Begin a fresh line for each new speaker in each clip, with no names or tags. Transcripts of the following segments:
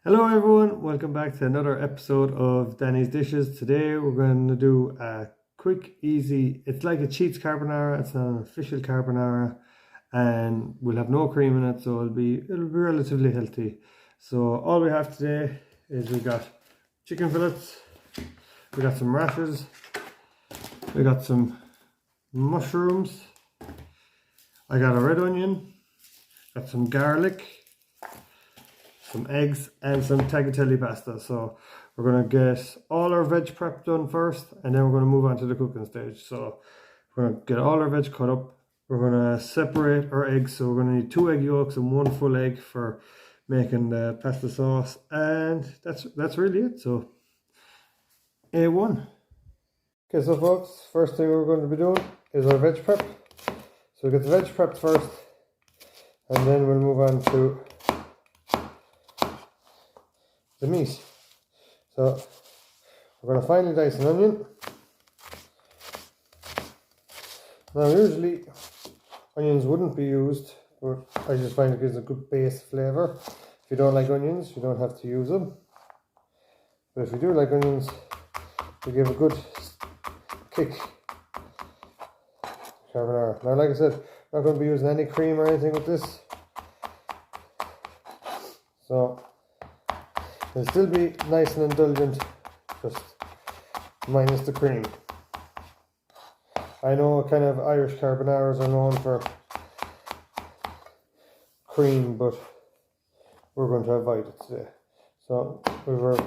Hello everyone, welcome back to another episode of Danny's Dishes. Today we're going to do a quick, easy, it's like a Cheats carbonara, it's not an official carbonara, and we'll have no cream in it, so it'll be relatively healthy. So all we have today is we got chicken fillets, we got some rashers, we got some mushrooms, I got a red onion, got some garlic, some eggs and some tagliatelle pasta. So we're going to get all our veg prep done first, and then we're going to move on to the cooking stage. So we're going to get all our veg cut up. We're going to separate our eggs, so we're going to need 2 egg yolks and 1 full egg for making the pasta sauce, and that's really it. So A1. Okay, so folks, first thing we're going to be doing is our veg prep. So we get the veg prepped first, and then we'll move on to the meat. So we're going to finely dice an onion. Now usually onions wouldn't be used, but I just find it gives a good base flavour. If you don't like onions, you don't have to use them. But if you do like onions, they give a good kick. Carbonara. Now like I said, I'm not going to be using any cream or anything with this. So it'll still be nice and indulgent, just minus the cream. I know kind of Irish carbonaras are known for cream, but we're going to avoid it today. So we've our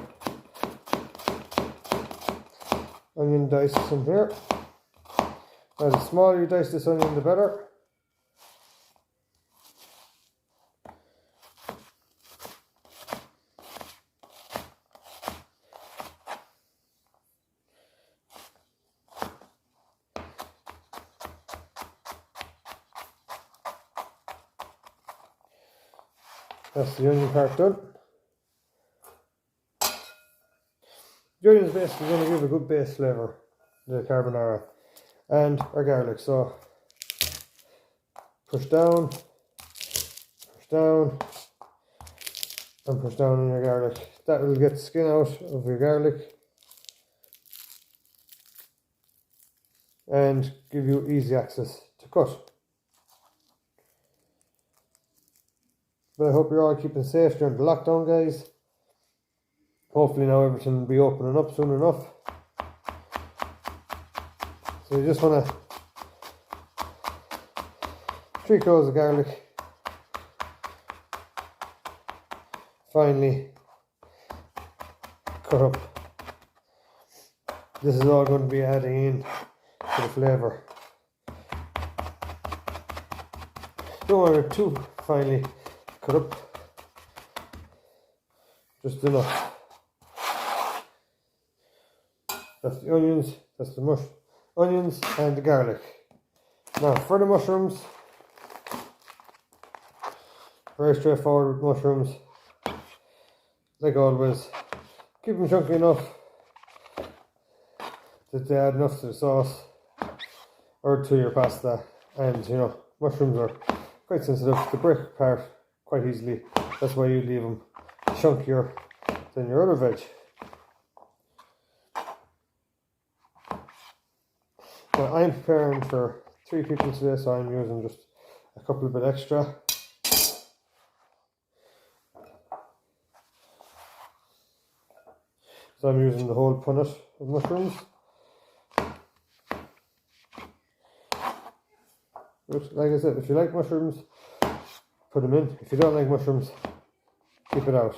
onion diced in here. Now the smaller you dice this onion, the better. That's the onion part done. The onion is basically going to give a good base flavour to the carbonara, and our garlic. So push down, and push down on your garlic. That will get the skin out of your garlic and give you easy access to cut. But I hope you're all keeping safe during the lockdown, guys. Hopefully now everything will be opening up soon enough. So you just want to 3 cloves of garlic, finely cut up. This is all going to be adding in to the flavour. Don't want it too finely cut up, just enough. That's the onions, that's the onions and the garlic. Now for the mushrooms, very straightforward with mushrooms. Like always, keep them chunky enough that they add enough to the sauce or to your pasta. And you know, mushrooms are quite sensitive to break apart quite easily. That's why you leave them chunkier than your other veg. Now I'm preparing for 3 people today, so I'm using just a couple bit extra. So I'm using the whole punnet of mushrooms. But like I said, if you like mushrooms, put them in. If you don't like mushrooms, keep it out.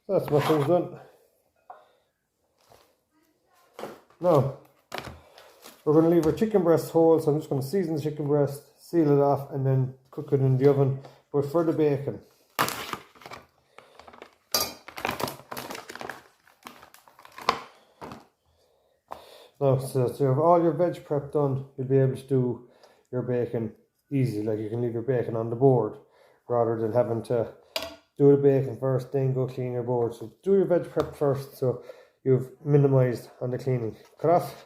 So that's mushrooms done. Now, we're going to leave our chicken breast whole, so I'm just going to season the chicken breast, seal it off, and then cook it in the oven. But for the bacon, now, so you have all your veg prep done, you'll be able to do your bacon easy. Like you can leave your bacon on the board rather than having to do the bacon first, then go clean your board. So do your veg prep first, so you've minimized on the cleaning. Cut off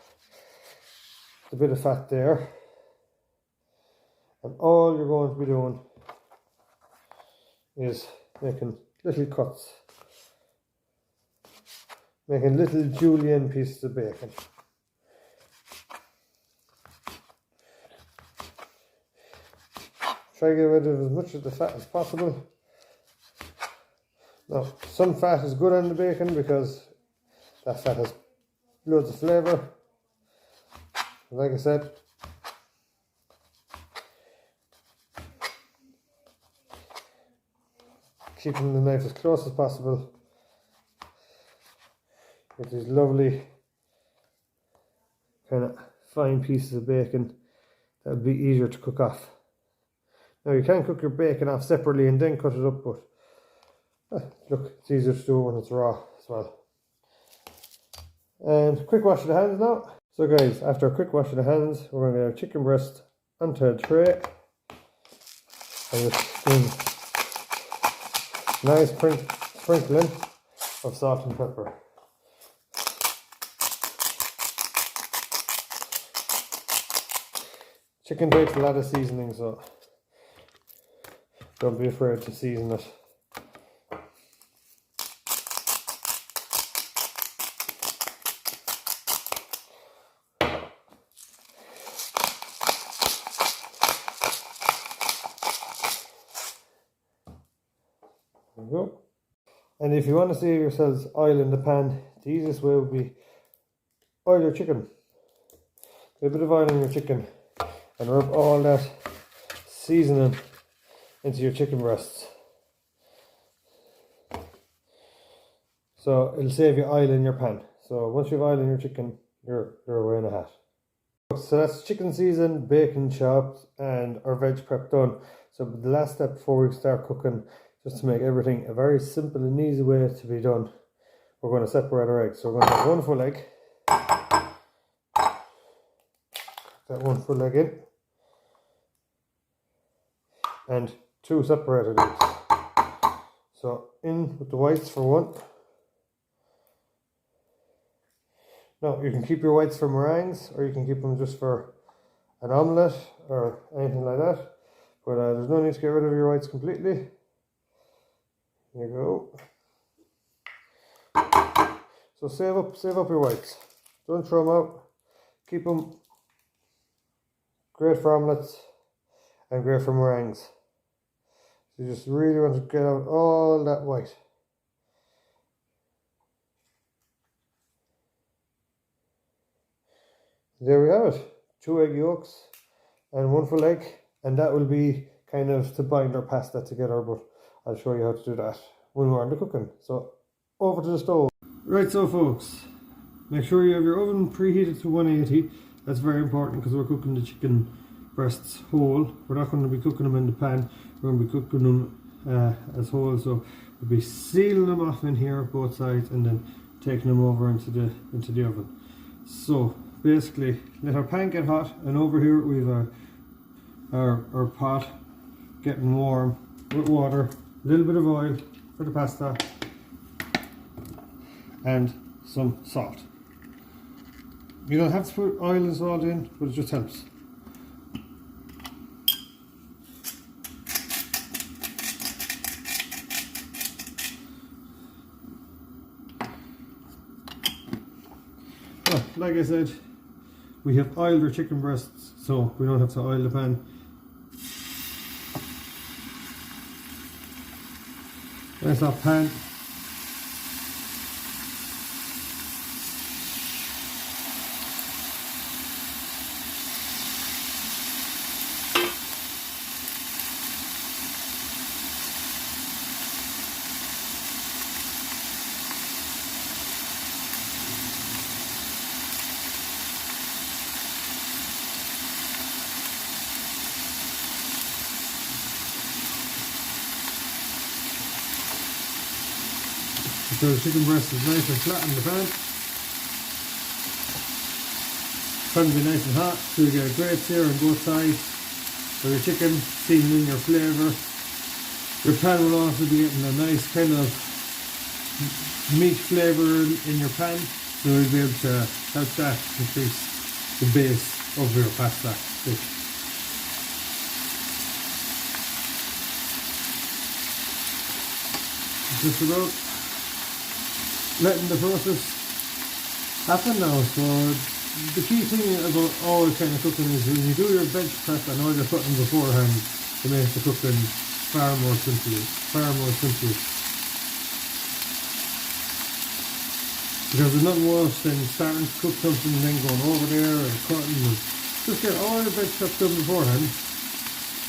the bit of fat there, and all you're going to be doing is making little cuts making little julienne pieces of bacon. Try to get rid of as much of the fat as possible. Now, some fat is good on the bacon because that fat has loads of flavour. Like I said, keeping the knife as close as possible. Get these lovely kind of fine pieces of bacon that would be easier to cook off. Now you can cook your bacon off separately and then cut it up, but look, it's easier to do when it's raw as well. And quick wash of the hands now. So guys, after a quick wash of the hands, we're going to get our chicken breast onto a tray. And just nice sprinkling of salt and pepper. Chicken takes a lot of seasoning, so don't be afraid to season it. There we go. And if you want to save yourselves oil in the pan, the easiest way would be oil your chicken. Get a bit of oil in your chicken and rub all that seasoning into your chicken breasts. So it'll save you oil in your pan. So once you've oil in your chicken, you're away in a hat. So that's chicken seasoned, bacon chopped, and our veg prep done. So the last step before we start cooking, just to make everything a very simple and easy way to be done, we're going to separate our eggs. So we're going to have one full egg. That one full egg in. And 2 separated eggs. So in with the whites for one. Now you can keep your whites for meringues, or you can keep them just for an omelette or anything like that. But there's no need to get rid of your whites completely. There you go. So save up your whites. Don't throw them out. Keep them. Great for omelettes and great for meringues. You just really want to get out all that white. There we have it. 2 egg yolks and 1 full egg, and that will be kind of to bind our pasta together, but I'll show you how to do that when we're on the cooking. So over to the stove. Right, so folks, make sure you have your oven preheated to 180. That's very important because we're cooking the chicken breasts whole. We're not going to be cooking them in the pan. We're going to be cooking them as whole. So we'll be sealing them off in here, both sides, and then taking them over into the oven. So basically, let our pan get hot, and over here we have our pot getting warm with water, a little bit of oil for the pasta, and some salt. You don't have to put oil and salt in, but it just helps. Well, like I said, we have oiled our chicken breasts, so we don't have to oil the pan. Nice hot pan. So the chicken breast is nice and flat in the pan. Pan will be nice and hot, so you get a great sear on both sides for your chicken, seasoning your flavour. Your pan will also be getting a nice kind of meat flavour in your pan, so you'll be able to help that increase the base of your pasta dish. Just about letting the process happen now. So the key thing about all kind of cooking is when you do your veg prep and all your cutting beforehand, it makes the cooking far more simple. Because there's nothing worse than starting to cook something and then going over there and cutting. And just get all your veg prep done beforehand,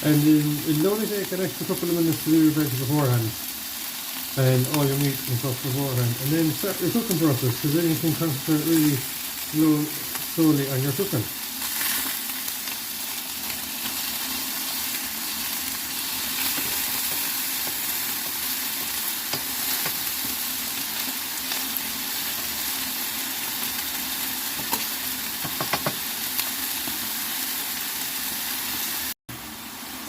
and then it'll only take an extra couple of minutes to do your veg beforehand and all your meat and stuff beforehand, and then start your cooking process, because then you can concentrate really slowly on your cooking.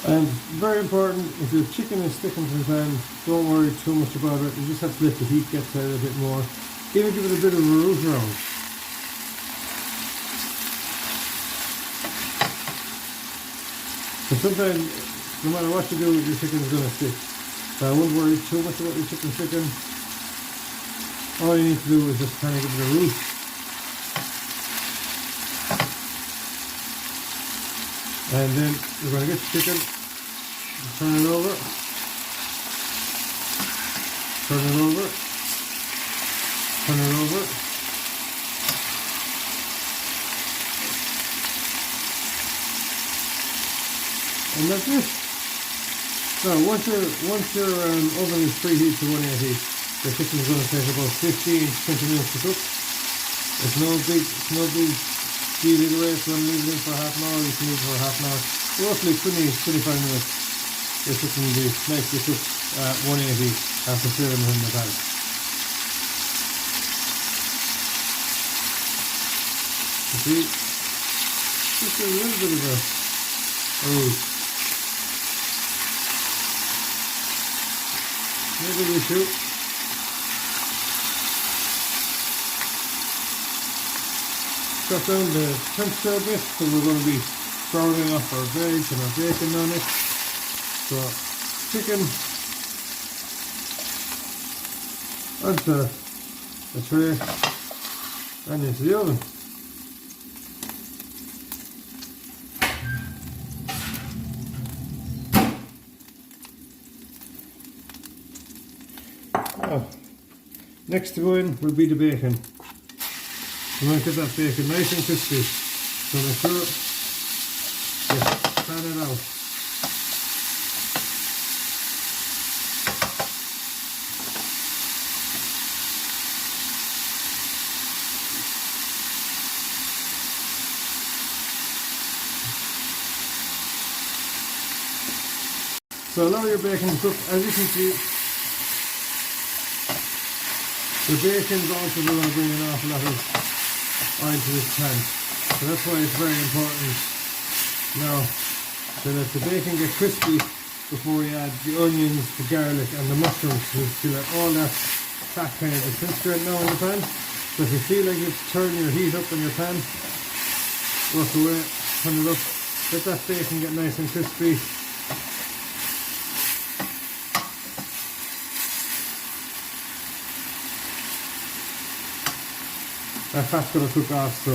And very important, if your chicken is sticking to the pan, don't worry too much about it. You just have to let the heat get to it a bit more. Even give it a bit of a root around. But sometimes, no matter what you do, your chicken is going to stick. So I wouldn't worry too much about your chicken sticking. All you need to do is just kind of give it a root. And then you're going to get the chicken, turn it over, turn it over, turn it over. And that's it. Now once your oven is preheated to 180, the chicken is going to take about 15-20 minutes to cook. It's no big deal either way. If you want to leave it in for half an hour, you can leave it for half an hour. Roughly 20-25 minutes. The chicken will be nicely cooked at 180 after serving it in the pan. You see, just a little bit of a root. No big issue. Got down the temperature a bit, so we're going to be browning off our veg and our bacon on it. So chicken onto the tray and into the oven. Now, next to go in will be the bacon. We want to get that bacon nice and crispy, so make sure you pan it out. So allow your bacon to cook. As you can see, the bacon's also going to bring an awful lot of oil to this pan, so that's why it's very important now to let the bacon get crispy before we add the onions, the garlic and the mushrooms, to let all that fat kind of disintegrate now in the pan. So if you feel like you have to turn your heat up in your pan, work away, turn it up, let that bacon get nice and crispy. That fat's going to cook off, so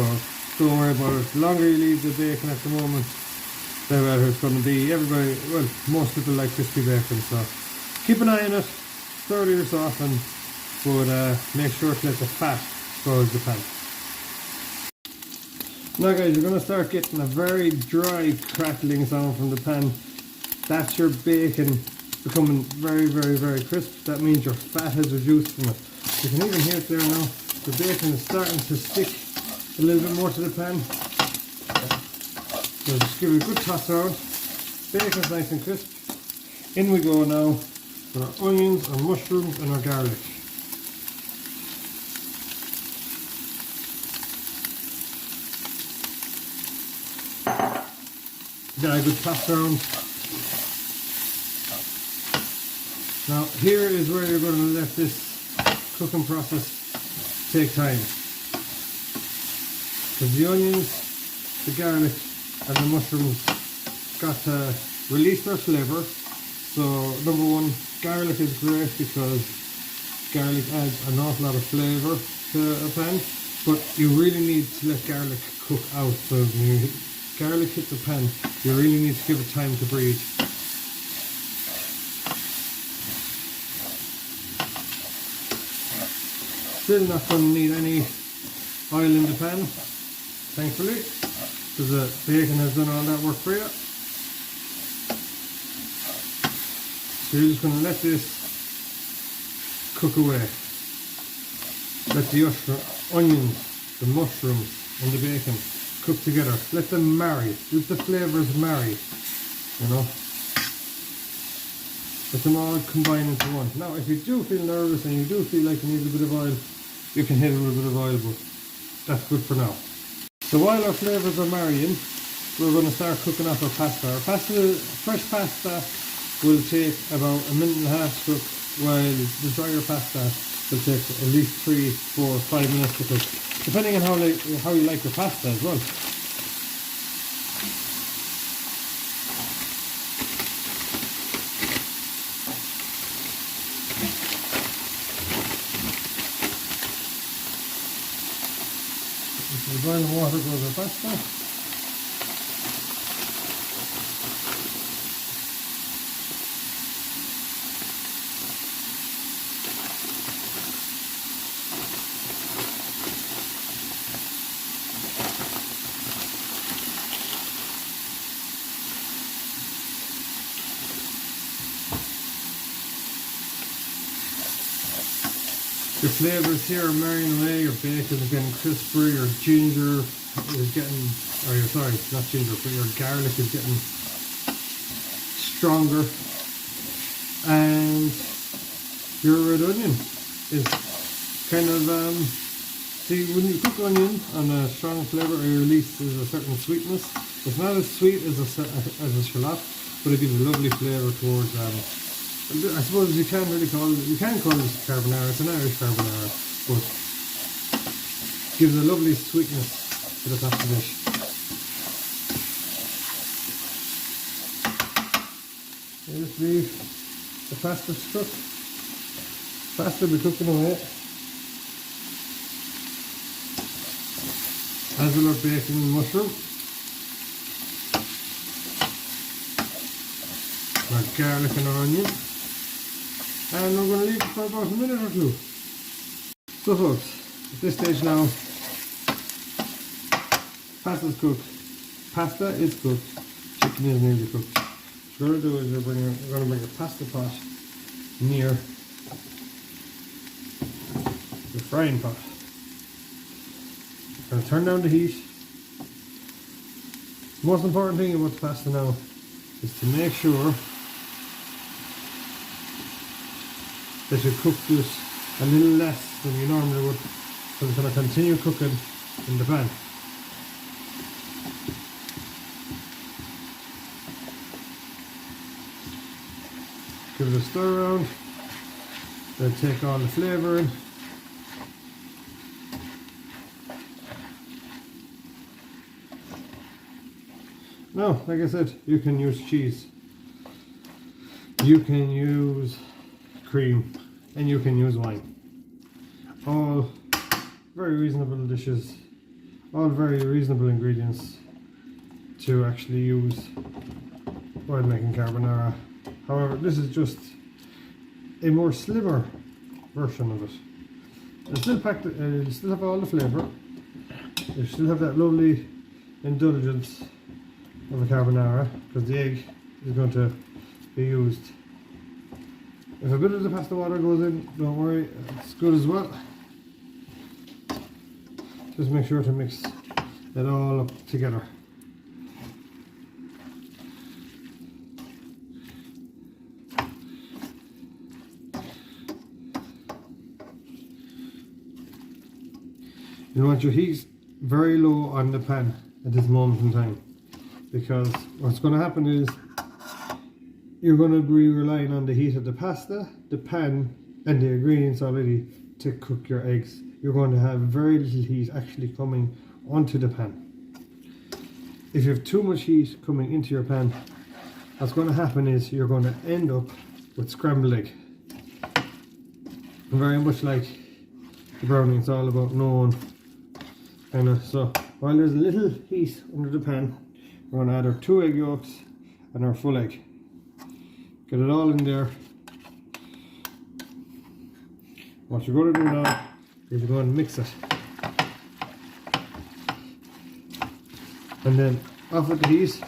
don't worry about it. The longer you leave the bacon at the moment, the better it's going to be. Everybody, well, most people like crispy bacon, so keep an eye on it, stir it every so often, but make sure to let the fat go out the pan. Now guys, you're going to start getting a very dry crackling sound from the pan. That's your bacon becoming very, very, very crisp. That means your fat has reduced from it. You can even hear it there now. The bacon is starting to stick a little bit more to the pan. So just give it a good toss around. Bacon's nice and crisp. In we go now with our onions, our mushrooms and our garlic. Got a good toss around. Now here is where you're going to let this cooking process take time, because the onions, the garlic and the mushrooms got to release their flavour. So number one, garlic is great because garlic adds an awful lot of flavour to a pan. But you really need to let garlic cook out. So when garlic hits the pan, you really need to give it time to breathe. Still not going to need any oil in the pan, thankfully, because the bacon has done all that work for you. So you're just going to let this cook away. Let the onions, the mushrooms and the bacon cook together. Let them marry. Let the flavours marry, you know. Let them all combine into one. Now if you do feel nervous and you do feel like you need a bit of oil, you can hit it with a bit of oil, but that's good for now. So while our flavours are marrying, we're going to start cooking off our pasta. Our pasta, fresh pasta, will take about 1.5 minutes to cook, while the drier pasta will take at least 3, 4, 5 minutes to cook, depending on how you like your pasta as well. The boiling water goes our pasta. The flavours here are marrying away, your bacon is getting crisper, your ginger is getting, not ginger, but your garlic is getting stronger, and your red onion is kind of, see, when you cook onion on a strong flavour, it releases a certain sweetness. It's not as sweet as a shallot, but it gives a lovely flavour towards, I suppose you can't really call it, you can call this carbonara, it's an Irish carbonara, but it gives a lovely sweetness to the pasta dish. And just leave the pasta to cook. Pasta will be cooking away. As will our bacon and mushroom. Our garlic and our onion. And we're going to leave it for about 1 minute or 2. So folks, at this stage now, pasta's cooked, pasta is cooked, chicken is nearly cooked. What you're going to do is we're going to bring a pasta pot near the frying pot. We're going to turn down the heat. The most important thing about the pasta now is to make sure that you cook this a little less than you normally would, so it's going to continue cooking in the pan. Give it a stir around, then take all the flavour in. Now, like I said, you can use cheese, you can use cream, and you can use wine. All very reasonable dishes, all very reasonable ingredients to actually use while making carbonara. However, this is just a more slimmer version of it. It's still packed, you still have all the flavour, you still have that lovely indulgence of a carbonara, because the egg is going to be used. If a bit of the pasta water goes in, don't worry, it's good as well. Just make sure to mix it all up together. You want your heat very low on the pan at this moment in time, because what's going to happen is you're going to be relying on the heat of the pasta, the pan and the ingredients already to cook your eggs. You're going to have very little heat actually coming onto the pan. If you have too much heat coming into your pan, what's going to happen is you're going to end up with scrambled egg. Very much like the browning, it's all about knowing kind of. So while there's a little heat under the pan, we're going to add our 2 egg yolks and our full egg. Get it all in there. What you're going to do now is you're going to mix it. And then off with the heat.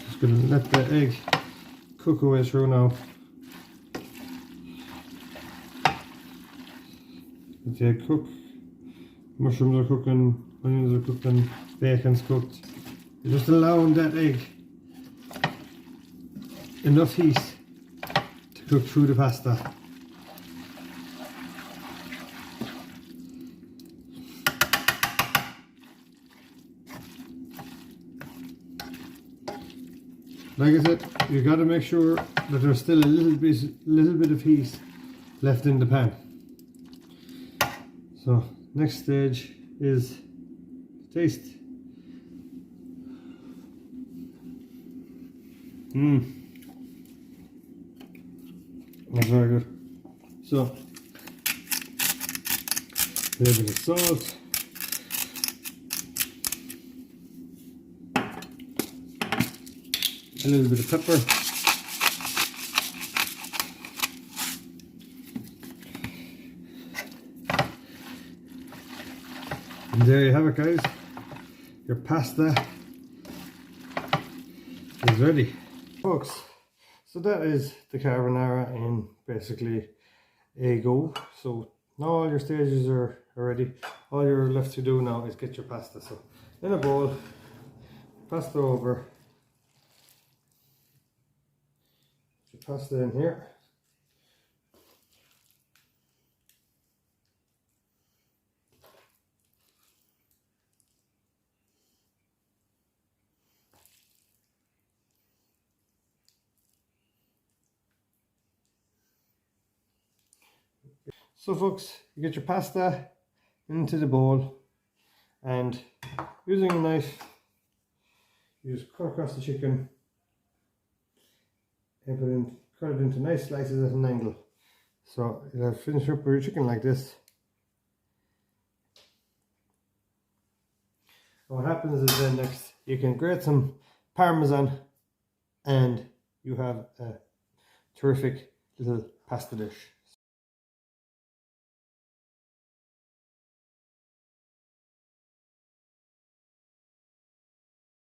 Just going to let the egg cook away through now. Let the egg cook. Mushrooms are cooking, onions are cooking, bacon's cooked. You're just allowing that egg enough heat to cook through the pasta. Like I said, you got to make sure that there's still a little bit of heat left in the pan. So next stage is taste. That's very good. So a little bit of salt. A little bit of pepper. And there you have it, guys. Your pasta is ready. Folks, so that is the carbonara in basically a go. So now all your stages are ready. All you're left to do now is get your pasta. So in a bowl, pasta over. Put your pasta in here. So folks, you get your pasta into the bowl, and using a knife, you just cut across the chicken and cut it into nice slices at an angle. So you'll finish up with your chicken like this. And what happens is then next, you can grate some Parmesan and you have a terrific little pasta dish.